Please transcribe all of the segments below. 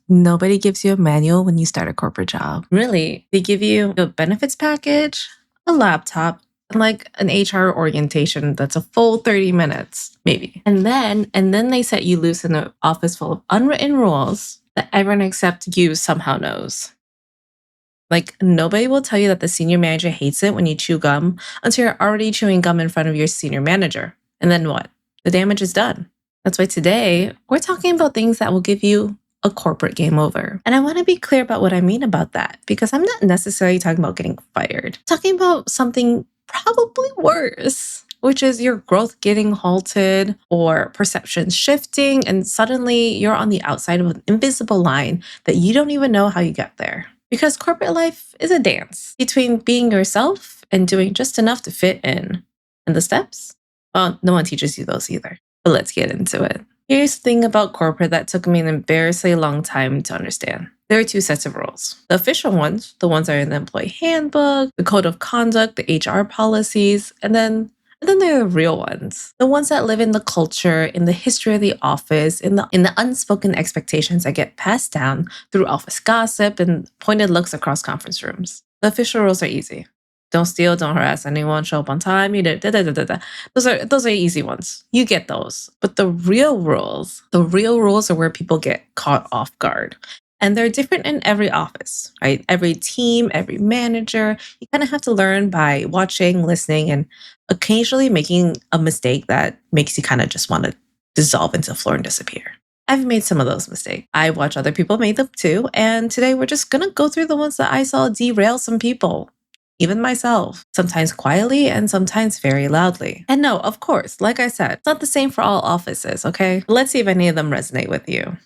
Nobody gives you a manual when you start a corporate job. Really, they give you a benefits package, a laptop, and like an HR orientation that's a full 30 minutes, maybe. And then they set you loose in an office full of unwritten rules that everyone except you somehow knows. Like, nobody will tell you that the senior manager hates it when you chew gum until you're already chewing gum in front of your senior manager. And then what? The damage is done. That's why today we're talking about things that will give you a corporate game over. And I want to be clear about what I mean about that, because I'm not necessarily talking about getting fired. I'm talking about something probably worse, which is your growth getting halted or perceptions shifting, and suddenly you're on the outside of an invisible line that you don't even know how you get there. Because corporate life is a dance between being yourself and doing just enough to fit in. And the steps? Well, no one teaches you those either. But let's get into it. Here's the thing about corporate that took me an embarrassingly long time to understand. There are two sets of rules. The official ones, the ones that are in the employee handbook, the code of conduct, the HR policies, and then there are the real ones. The ones that live in the culture, in the history of the office, in the unspoken expectations that get passed down through office gossip and pointed looks across conference rooms. The official rules are easy. Don't steal, don't harass anyone, show up on time, you da, da, da, da, da. Those are easy ones. You get those. But the real rules are where people get caught off guard. And they're different in every office, right? Every team, every manager. You kind of have to learn by watching, listening, and occasionally making a mistake that makes you kind of just want to dissolve into the floor and disappear. I've made some of those mistakes. I watch other people make them too. And today we're just going to go through the ones that I saw derail some people. Even myself, sometimes quietly and sometimes very loudly. And no, of course, like I said, it's not the same for all offices, okay? Let's see if any of them resonate with you.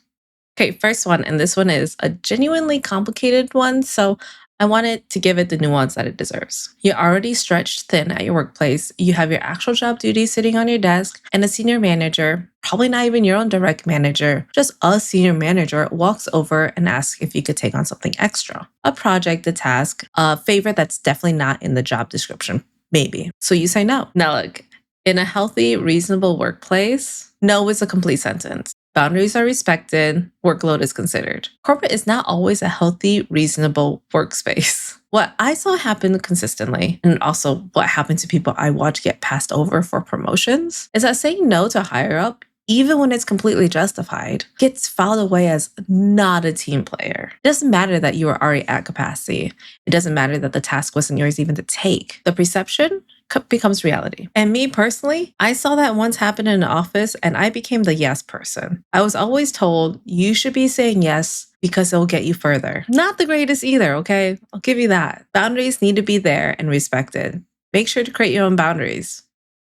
Okay, first one, and this one is a genuinely complicated one, so I wanted to give it the nuance that it deserves. You're already stretched thin at your workplace. You have your actual job duties sitting on your desk, and a senior manager, probably not even your own direct manager, just a senior manager, walks over and asks if you could take on something extra. A project, a task, a favor that's definitely not in the job description, maybe. So you say no. Now look, in a healthy, reasonable workplace, no is a complete sentence. Boundaries are respected, workload is considered. Corporate is not always a healthy, reasonable workspace. What I saw happen consistently, and also what happened to people I watch get passed over for promotions, is that saying no to higher up, even when it's completely justified, gets filed away as not a team player. It doesn't matter that you were already at capacity. It doesn't matter that the task wasn't yours even to take. The perception becomes reality. And me personally, I saw that once happen in an office and I became the yes person. I was always told you should be saying yes because it'll get you further. Not the greatest either, okay? I'll give you that. Boundaries need to be there and respected. Make sure to create your own boundaries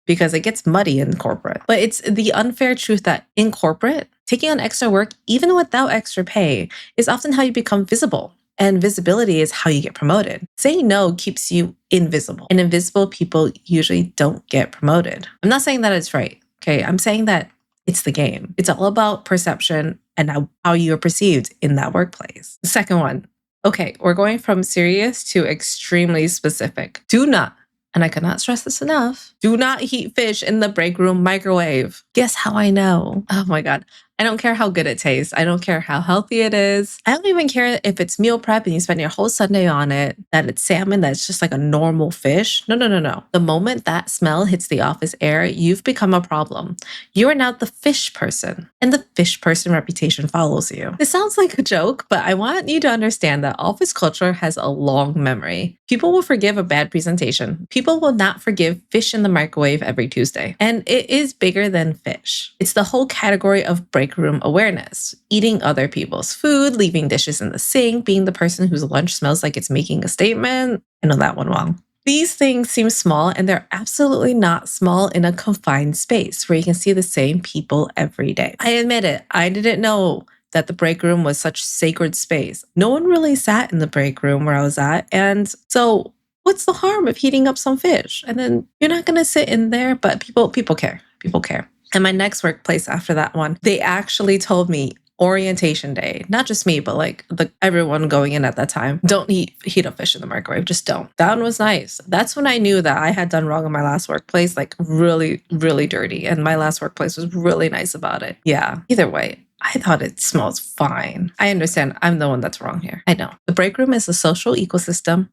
because it gets muddy in corporate. But it's the unfair truth that in corporate, taking on extra work, even without extra pay, is often how you become visible. And visibility is how you get promoted. Saying no keeps you invisible. And invisible people usually don't get promoted. I'm not saying that it's right, okay? I'm saying that it's the game. It's all about perception and how you are perceived in that workplace. The second one, okay, we're going from serious to extremely specific. Do not, and I cannot stress this enough, do not heat fish in the break room microwave. Guess how I know? Oh my God. I don't care how good it tastes. I don't care how healthy it is. I don't even care if it's meal prep and you spend your whole Sunday on it, that it's salmon, that's just like a normal fish. No. The moment that smell hits the office air, you've become a problem. You are now the fish person, and the fish person reputation follows you. This sounds like a joke, but I want you to understand that office culture has a long memory. People will forgive a bad presentation. People will not forgive fish in the microwave every Tuesday. And it is bigger than fish. It's the whole category of break room awareness, eating other people's food, leaving dishes in the sink, being the person whose lunch smells like it's making a statement. I know that one well. These things seem small, and they're absolutely not small in a confined space where you can see the same people every day. I admit it, I didn't know that the break room was such sacred space. No one really sat in the break room where I was at, and so what's the harm of heating up some fish? And then you're not going to sit in there, but people care. People care. And my next workplace after that one, they actually told me orientation day, not just me, but like everyone going in at that time, don't heat up fish in the microwave. Just don't. That one was nice. That's when I knew that I had done wrong in my last workplace, like really, really dirty. And my last workplace was really nice about it. Yeah. Either way, I thought it smells fine. I understand. I'm the one that's wrong here. I know. The break room is a social ecosystem.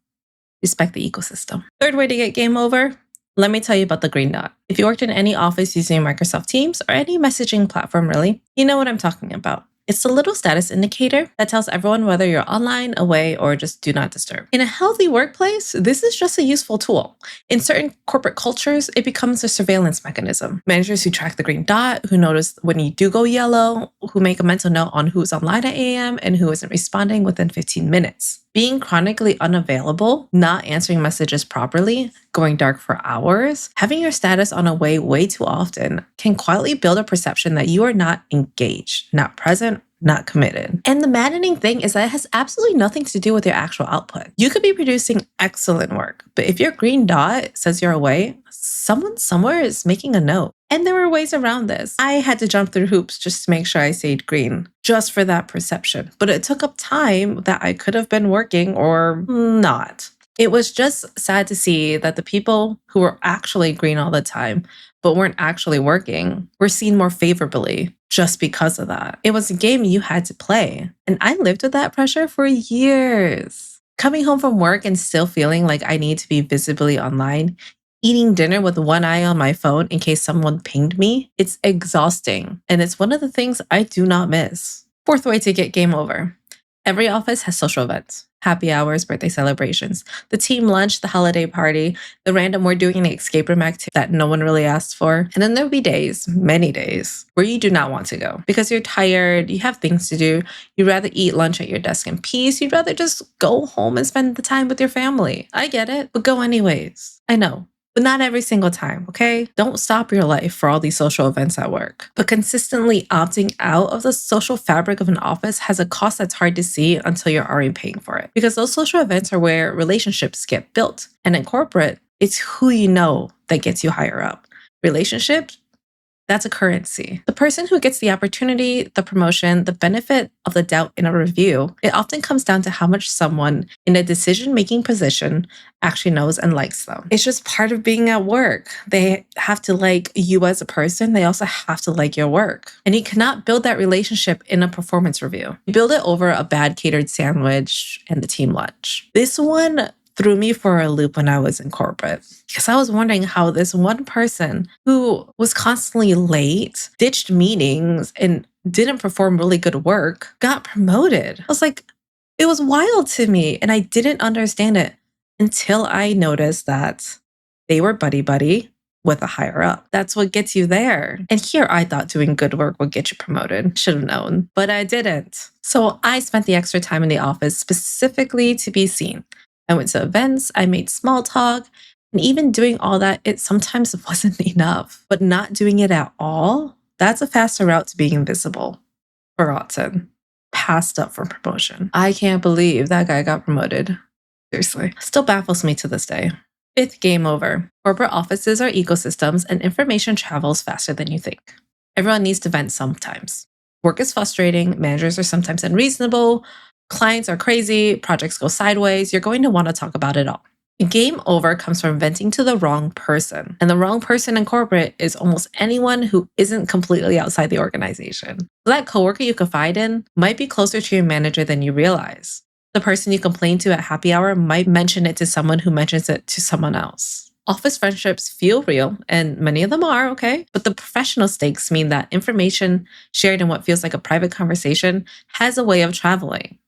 Respect the ecosystem. Third way to get game over. Let me tell you about the green dot. If you worked in any office using Microsoft Teams or any messaging platform, really, you know what I'm talking about. It's a little status indicator that tells everyone whether you're online, away, or just do not disturb. In a healthy workplace, this is just a useful tool. In certain corporate cultures, it becomes a surveillance mechanism. Managers who track the green dot, who notice when you do go yellow, who make a mental note on who's online at AM and who isn't responding within 15 minutes. Being chronically unavailable, not answering messages properly, going dark for hours, having your status on away way too often can quietly build a perception that you are not engaged, not present, not committed. And the maddening thing is that it has absolutely nothing to do with your actual output. You could be producing excellent work, but if your green dot says you're away, someone somewhere is making a note. And there were ways around this. I had to jump through hoops just to make sure I stayed green, just for that perception. But it took up time that I could have been working or not. It was just sad to see that the people who were actually green all the time, but weren't actually working, were seen more favorably just because of that. It was a game you had to play. And I lived with that pressure for years. Coming home from work and still feeling like I need to be visibly online, eating dinner with one eye on my phone in case someone pinged me, it's exhausting. And it's one of the things I do not miss. Fourth way to get game over. Every office has social events, happy hours, birthday celebrations, the team lunch, the holiday party, the random we're doing an escape room activity that no one really asked for. And then there'll be days, many days, where you do not want to go because you're tired, you have things to do, you'd rather eat lunch at your desk in peace, you'd rather just go home and spend the time with your family. I get it, but go anyways. I know. But not every single time, okay? Don't stop your life for all these social events at work. But consistently opting out of the social fabric of an office has a cost that's hard to see until you're already paying for it. Because those social events are where relationships get built. And in corporate, it's who you know that gets you higher up. Relationships, that's a currency. The person who gets the opportunity, the promotion, the benefit of the doubt in a review, it often comes down to how much someone in a decision-making position actually knows and likes them. It's just part of being at work. They have to like you as a person. They also have to like your work. And you cannot build that relationship in a performance review. You build it over a bad catered sandwich and the team lunch. This one threw me for a loop when I was in corporate because I was wondering how this one person who was constantly late, ditched meetings, and didn't perform really good work got promoted. I was like, it was wild to me. And I didn't understand it until I noticed that they were buddy-buddy with a higher up. That's what gets you there. And here I thought doing good work would get you promoted. Should have known, but I didn't. So I spent the extra time in the office specifically to be seen. I went to events, I made small talk, and even doing all that, it sometimes wasn't enough. But not doing it at all, that's a faster route to being invisible. Forgotten. Passed up for promotion. I can't believe that guy got promoted. Seriously. Still baffles me to this day. Fifth game over. Corporate offices are ecosystems and information travels faster than you think. Everyone needs to vent sometimes. Work is frustrating, managers are sometimes unreasonable, clients are crazy, projects go sideways, you're going to want to talk about it all. Game over comes from venting to the wrong person. And the wrong person in corporate is almost anyone who isn't completely outside the organization. So that coworker you confide in might be closer to your manager than you realize. The person you complain to at happy hour might mention it to someone who mentions it to someone else. Office friendships feel real, and many of them are, okay? But the professional stakes mean that information shared in what feels like a private conversation has a way of traveling.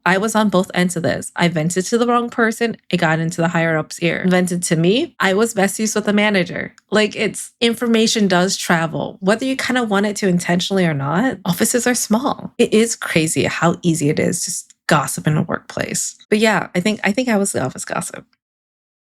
I was on both ends of this. I vented to the wrong person. It got into the higher up's ear. Vented to me. I was besties with the manager. Like, it's information does travel. Whether you kind of want it to intentionally or not, offices are small. It is crazy how easy it is to gossip in a workplace. But yeah, I think I was the office gossip.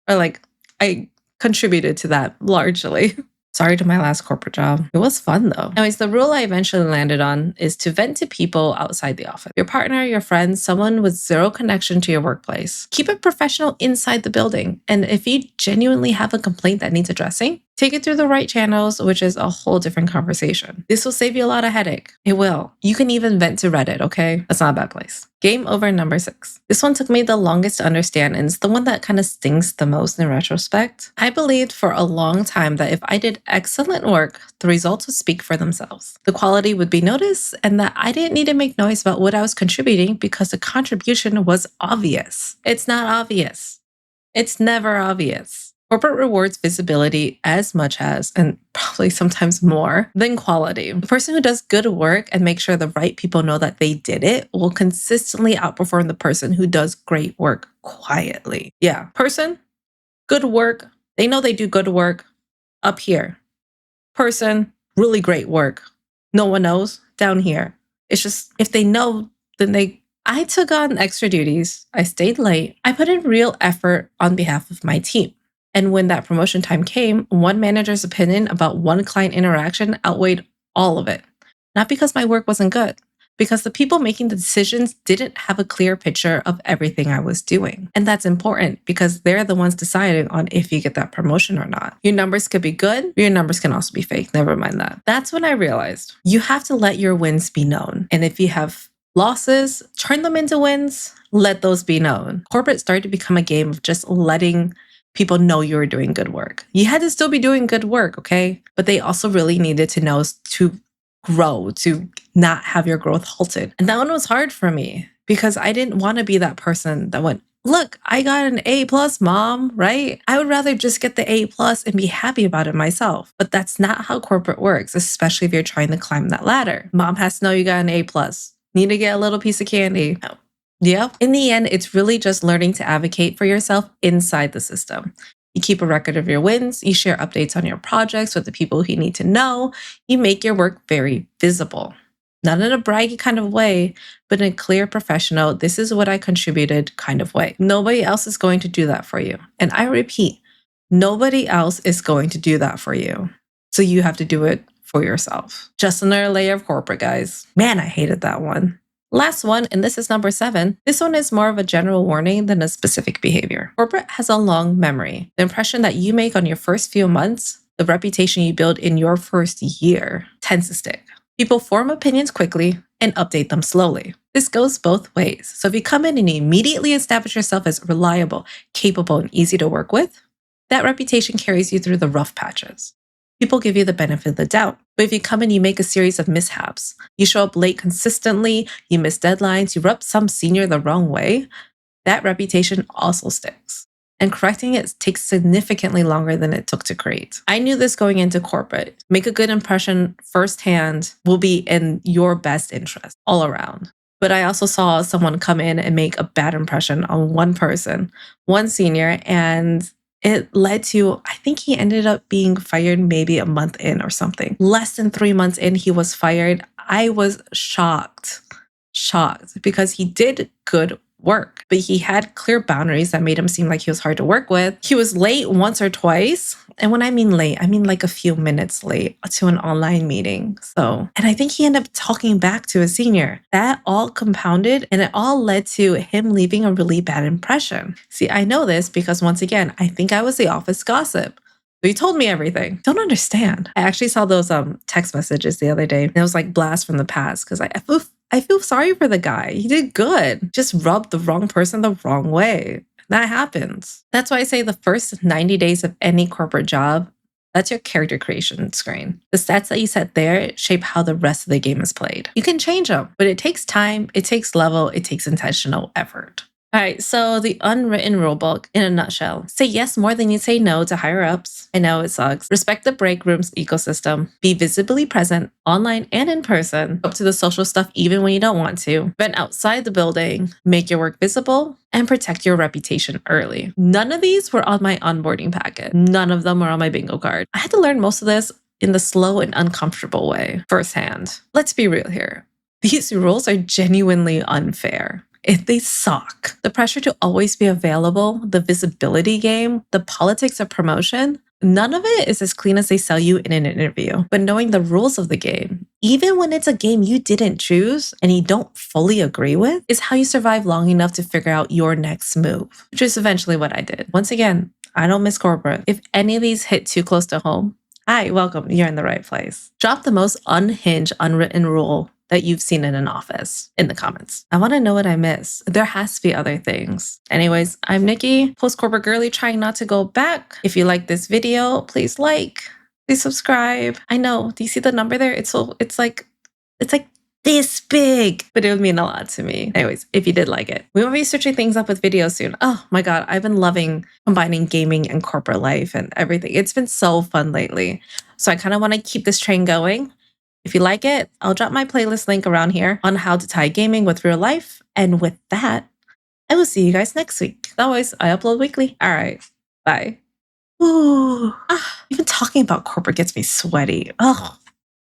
Or like, I contributed to that largely. Sorry to my last corporate job. It was fun though. Anyways, the rule I eventually landed on is to vent to people outside the office. Your partner, your friends, someone with zero connection to your workplace. Keep it professional inside the building. And if you genuinely have a complaint that needs addressing, Take it through the right channels, which is a whole different conversation. This will save you a lot of headache. It will. You can even vent to Reddit, okay? That's not a bad place. Game over number 6. This one took me the longest to understand, and it's the one that kind of stings the most in retrospect. I believed for a long time that if I did excellent work, the results would speak for themselves. The quality would be noticed, and that I didn't need to make noise about what I was contributing because the contribution was obvious. It's not obvious. It's never obvious. Corporate rewards visibility as much as, and probably sometimes more, than quality. The person who does good work and makes sure the right people know that they did it will consistently outperform the person who does great work quietly. Yeah, person, good work, they know they do good work up here. Person, really great work. No one knows down here. It's just, if they know, then I took on extra duties. I stayed late. I put in real effort on behalf of my team. And when that promotion time came, one manager's opinion about one client interaction outweighed all of it. Not because my work wasn't good, because the people making the decisions didn't have a clear picture of everything I was doing. And that's important because they're the ones deciding on if you get that promotion or not. Your numbers could be good, but your numbers can also be fake. Never mind that. That's when I realized you have to let your wins be known. And if you have losses, turn them into wins, let those be known. Corporate started to become a game of just letting people know you were doing good work. You had to still be doing good work, okay? But they also really needed to know to grow, to not have your growth halted. And that one was hard for me because I didn't want to be that person that went, look, I got an A+, mom, right? I would rather just get the A+ and be happy about it myself. But that's not how corporate works, especially if you're trying to climb that ladder. Mom has to know you got an A+. Need to get a little piece of candy. No. Yeah. In the end, it's really just learning to advocate for yourself inside the system. You keep a record of your wins, you share updates on your projects with the people who you need to know, you make your work very visible. Not in a braggy kind of way, but in a clear, professional, this is what I contributed kind of way. Nobody else is going to do that for you. And I repeat, nobody else is going to do that for you. So you have to do it for yourself. Just another layer of corporate, guys. Man, I hated that one. Last one, and this is number 7. This one is more of a general warning than a specific behavior. Corporate has a long memory. The impression that you make on your first few months, the reputation you build in your first year tends to stick. People form opinions quickly and update them slowly. This goes both ways. So if you come in and immediately establish yourself as reliable, capable, and easy to work with, that reputation carries you through the rough patches. People give you the benefit of the doubt. But if you come in, you make a series of mishaps. You show up late consistently, you miss deadlines, you rub some senior the wrong way, that reputation also sticks. And correcting it takes significantly longer than it took to create. I knew this going into corporate. Make a good impression firsthand will be in your best interest all around. But I also saw someone come in and make a bad impression on one person, one senior, and it led to, I think he ended up being fired maybe a month in or something. Less than 3 months in, he was fired. I was shocked because he did good work, but he had clear boundaries that made him seem like he was hard to work with. He was late once or twice. And when I mean late, I mean like a few minutes late to an online meeting. And I think he ended up talking back to a senior. That all compounded and it all led to him leaving a really bad impression. See, I know this because once again, I think I was the office gossip. He told me everything. Don't understand. I actually saw those text messages the other day and it was like blast from the past because I feel sorry for the guy. He did good. Just rubbed the wrong person the wrong way. That happens. That's why I say the first 90 days of any corporate job, that's your character creation screen. The stats that you set there shape how the rest of the game is played. You can change them, but it takes time, it takes level, it takes intentional effort. All right, so the unwritten rulebook in a nutshell. Say yes more than you say no to higher ups. I know it sucks. Respect the break room's ecosystem. Be visibly present online and in person. Up to the social stuff even when you don't want to. Vent outside the building. Make your work visible. And protect your reputation early. None of these were on my onboarding packet. None of them were on my bingo card. I had to learn most of this in the slow and uncomfortable way firsthand. Let's be real here. These rules are genuinely unfair. They suck. The pressure to always be available, the visibility game, the politics of promotion, none of it is as clean as they sell you in an interview. But knowing the rules of the game, even when it's a game you didn't choose and you don't fully agree with, is how you survive long enough to figure out your next move, which is eventually what I did. Once again, I don't miss corporate. If any of these hit too close to home, hi, welcome. You're in the right place. Drop the most unhinged, unwritten rule that you've seen in an office in the comments. I want to know what I miss. There has to be other things. Anyways, I'm Nikki, post-corporate girly trying not to go back. If you like this video, please like, please subscribe. I know, do you see the number there? It's like this big, but it would mean a lot to me. Anyways, if you did like it, we will be switching things up with videos soon. Oh my God, I've been loving combining gaming and corporate life and everything. It's been so fun lately. So I kind of want to keep this train going. If you like it, I'll drop my playlist link around here on how to tie gaming with real life. And with that, I will see you guys next week. As always, I upload weekly. All right, bye. Ooh, even talking about corporate gets me sweaty. Ugh.